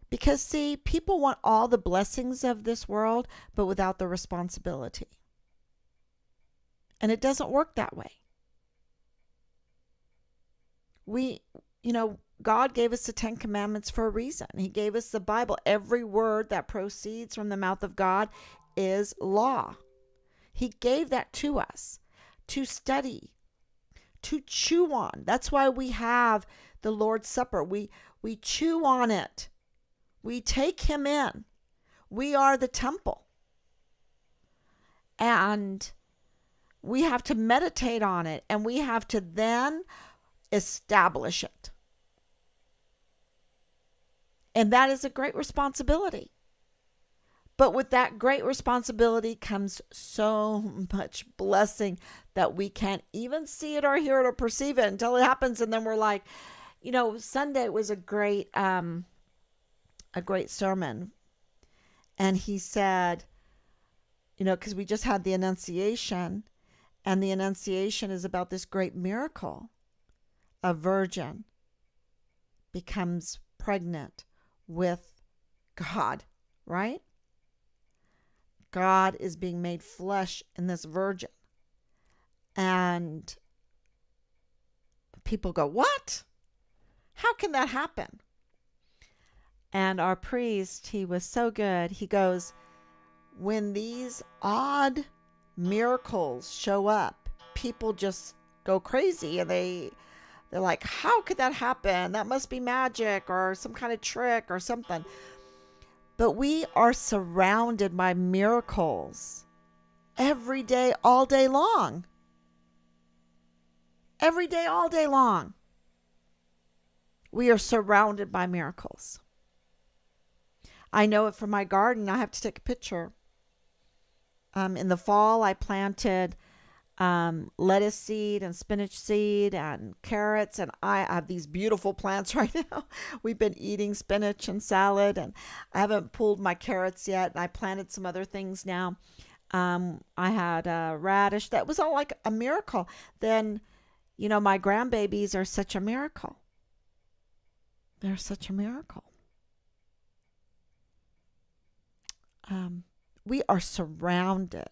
Because, see, people want all the blessings of this world, but without the responsibility. And it doesn't work that way. God gave us the 10 Commandments for a reason. He gave us the Bible. Every word that proceeds from the mouth of God is law. He gave that to us to study, to chew on. That's why we have the Lord's Supper. We chew on it. We take him in. We are the temple. And We have to meditate on it, and we have to then establish it. And that is a great responsibility. But with that great responsibility comes so much blessing that we can't even see it or hear it or perceive it until it happens. And then we're like, Sunday was a great sermon. And he said, because we just had the Annunciation, and the Annunciation is about this great miracle. A virgin becomes pregnant with God, right? God is being made flesh in this virgin. And people go, what? How can that happen? And our priest, he was so good. He goes, when these odd miracles show up, people just go crazy, and they're like, how could that happen? That must be magic or some kind of trick or something. But we are surrounded by miracles every day, all day long. Every day, all day long. We are surrounded by miracles. I know it from my garden. I have to take a picture. In the fall, I planted lettuce seed and spinach seed and carrots, and I have these beautiful plants right now. We've been eating spinach and salad, and I haven't pulled my carrots yet, and I planted some other things now. I had a radish. That was all like a miracle. Then, my grandbabies are such a miracle. They're such a miracle. We are surrounded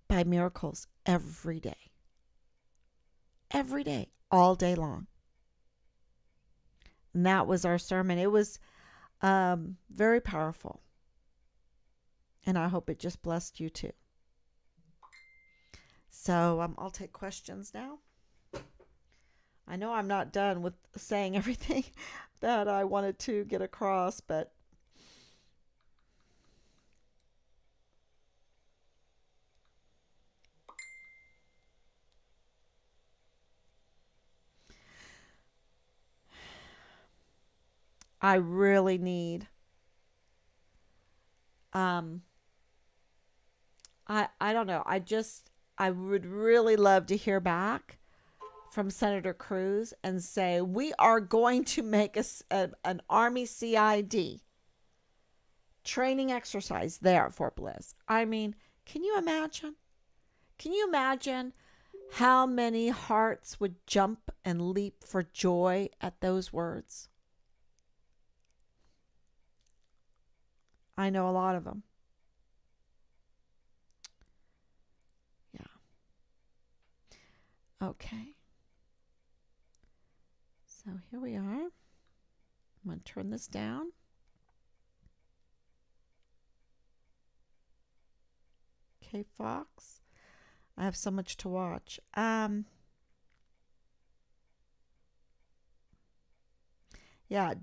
by miracles every day. Every day, all day long. And that was our sermon. It was very powerful. And I hope it just blessed you too. So I'll take questions now. I know I'm not done with saying everything that I wanted to get across, but I really need I don't know. I would really love to hear back from Senator Cruz and say, we are going to make an Army CID training exercise there at Fort Bliss. I mean, can you imagine? Can you imagine how many hearts would jump and leap for joy at those words? I know a lot of them. Yeah. Okay. So here we are. I'm going to turn this down. Okay, Fox. I have so much to watch. Yeah.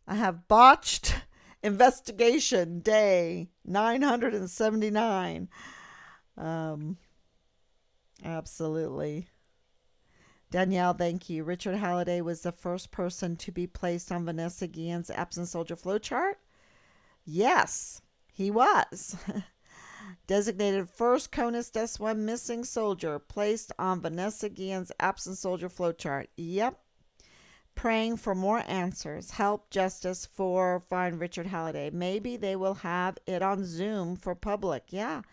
I have botched investigation day 979. Absolutely. Danielle, thank you. Richard Halliday was the first person to be placed on Vanessa Guillen's absent soldier flow chart. Yes, he was. Designated first CONUS S1 missing soldier placed on Vanessa Guillen's absent soldier flow chart. Yep. Praying for more answers. Help justice for find Richard Halliday. Maybe they will have it on Zoom for public. Yeah.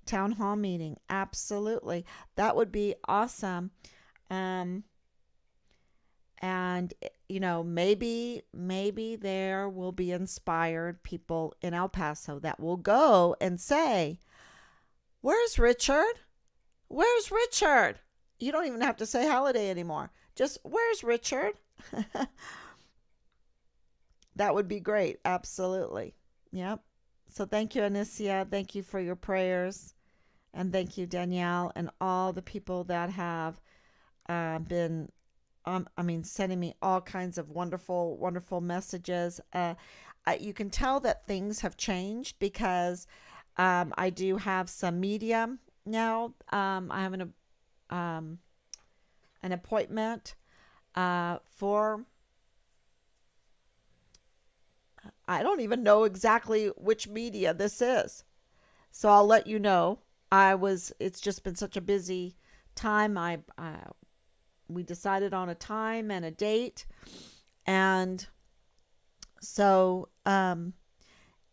Town hall meeting. Absolutely. That would be awesome. And maybe there will be inspired people in El Paso that will go and say, where's Richard? Where's Richard? You don't even have to say Halliday anymore. Just, where's Richard? That would be great. Absolutely. Yep. So thank you, Anicia. Thank you for your prayers. And thank you, Danielle, and all the people that have been, sending me all kinds of wonderful, wonderful messages. You can tell that things have changed because I do have some media now. I have an appointment for, I don't even know exactly which media this is. So I'll let you know. It's just been such a busy time. We decided on a time and a date. And so, and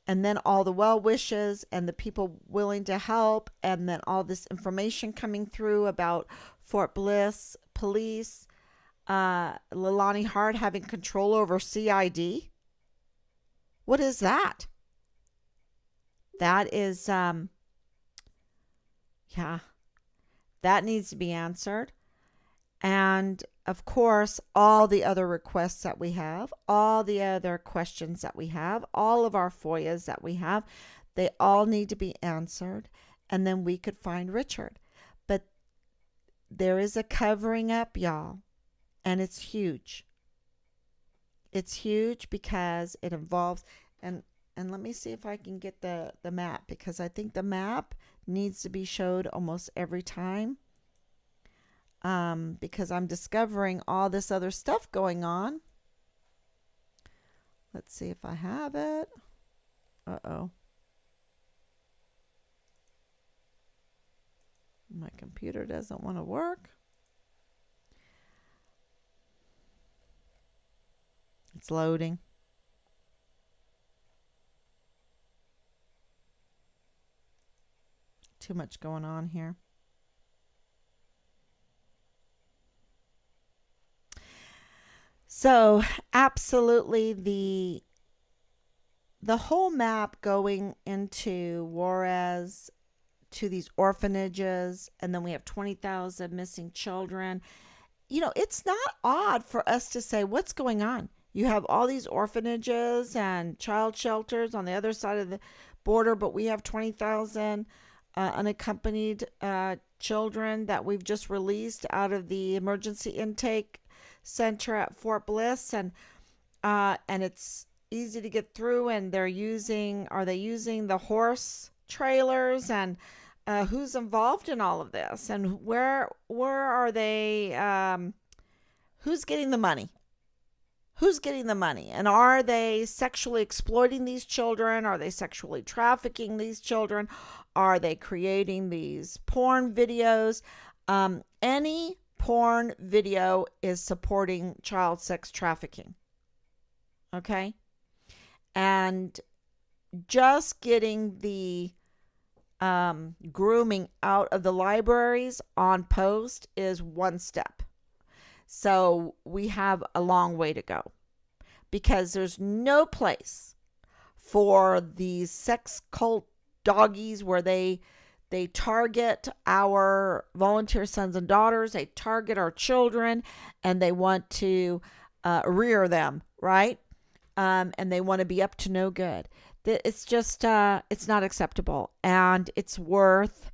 then all the well wishes and the people willing to help, and then all this information coming through about Fort Bliss police, Leilani Hart having control over CID. What is that? That is, yeah, that needs to be answered. And of course, all the other requests that we have, all the other questions that we have, all of our FOIAs that we have, they all need to be answered. And then we could find Richard. But there is a covering up, y'all. And it's huge. It's huge because it involves, and let me see if I can get the map, because I think the map needs to be showed almost every time. Because I'm discovering all this other stuff going on. Let's see if I have it. Uh-oh. My computer doesn't want to work. It's loading. Too much going on here. So absolutely the whole map going into Juarez to these orphanages, and then we have 20,000 missing children. You know, it's not odd for us to say, what's going on? You have all these orphanages and child shelters on the other side of the border, but we have 20,000 unaccompanied children that we've just released out of the emergency intake center at Fort Bliss, and it's easy to get through, and are they using the horse trailers, and who's involved in all of this, and where are they, who's getting the money, and are they sexually exploiting these children? Are they sexually trafficking these children? Are they creating these porn videos? Any porn video is supporting child sex trafficking. Okay? And just getting the grooming out of the libraries on post is one step. So we have a long way to go, because there's no place for these sex cult doggies where they target our volunteer sons and daughters, they target our children, and they want to rear them, right? And they want to be up to no good. It's just, it's not acceptable. And it's worth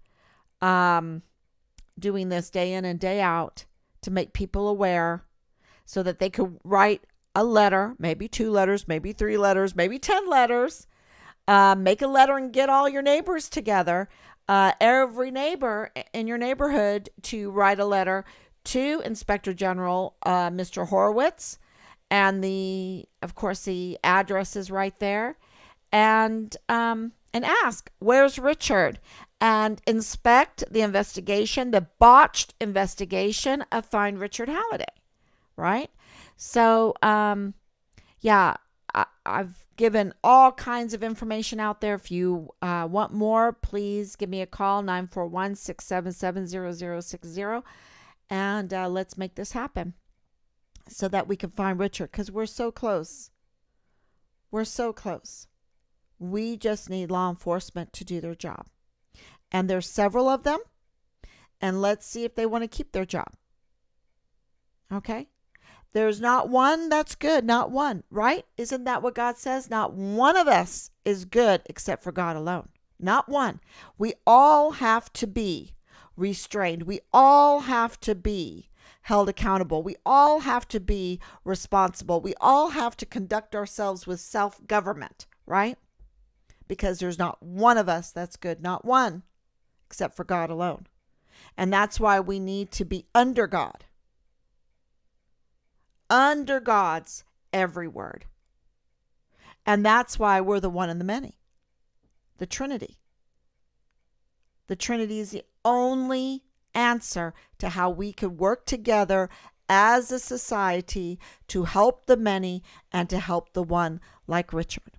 doing this day in and day out to make people aware, so that they could write a letter, maybe 2 letters, maybe 3 letters, maybe 10 letters. Make a letter and get all your neighbors together, every neighbor in your neighborhood, to write a letter to Inspector General Mr. Horowitz, and of course the address is right there, and ask, where's Richard? And inspect the investigation, the botched investigation of Find Richard Halliday, right? So, yeah, I've given all kinds of information out there. If you want more, please give me a call, 941-677-0060, and let's make this happen so that we can find Richard, because we're so close. We're so close. We just need law enforcement to do their job. And there's several of them, and let's see if they want to keep their job. Okay? There's not one that's good, not one, right? Isn't that what God says? Not one of us is good except for God alone. Not one. We all have to be restrained. We all have to be held accountable. We all have to be responsible. We all have to conduct ourselves with self-government, right? Because there's not one of us that's good, not one. except for God alone. And that's why we need to be under God. Under God's every word. And that's why we're the one and the many. The Trinity. The Trinity is the only answer to how we could work together as a society to help the many and to help the one like Richard.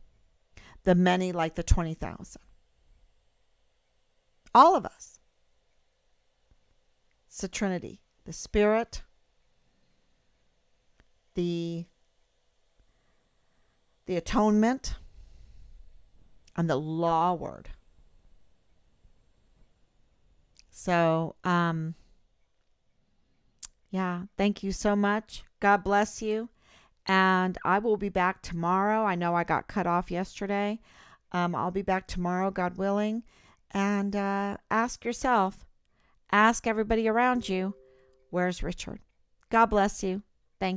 The many like the 20,000. All of us. It's the Trinity. The Spirit, the atonement, and the law word. So, yeah, thank you so much. God bless you. And I will be back tomorrow. I know I got cut off yesterday. I'll be back tomorrow, God willing. And ask yourself, ask everybody around you, where's Richard? God bless you.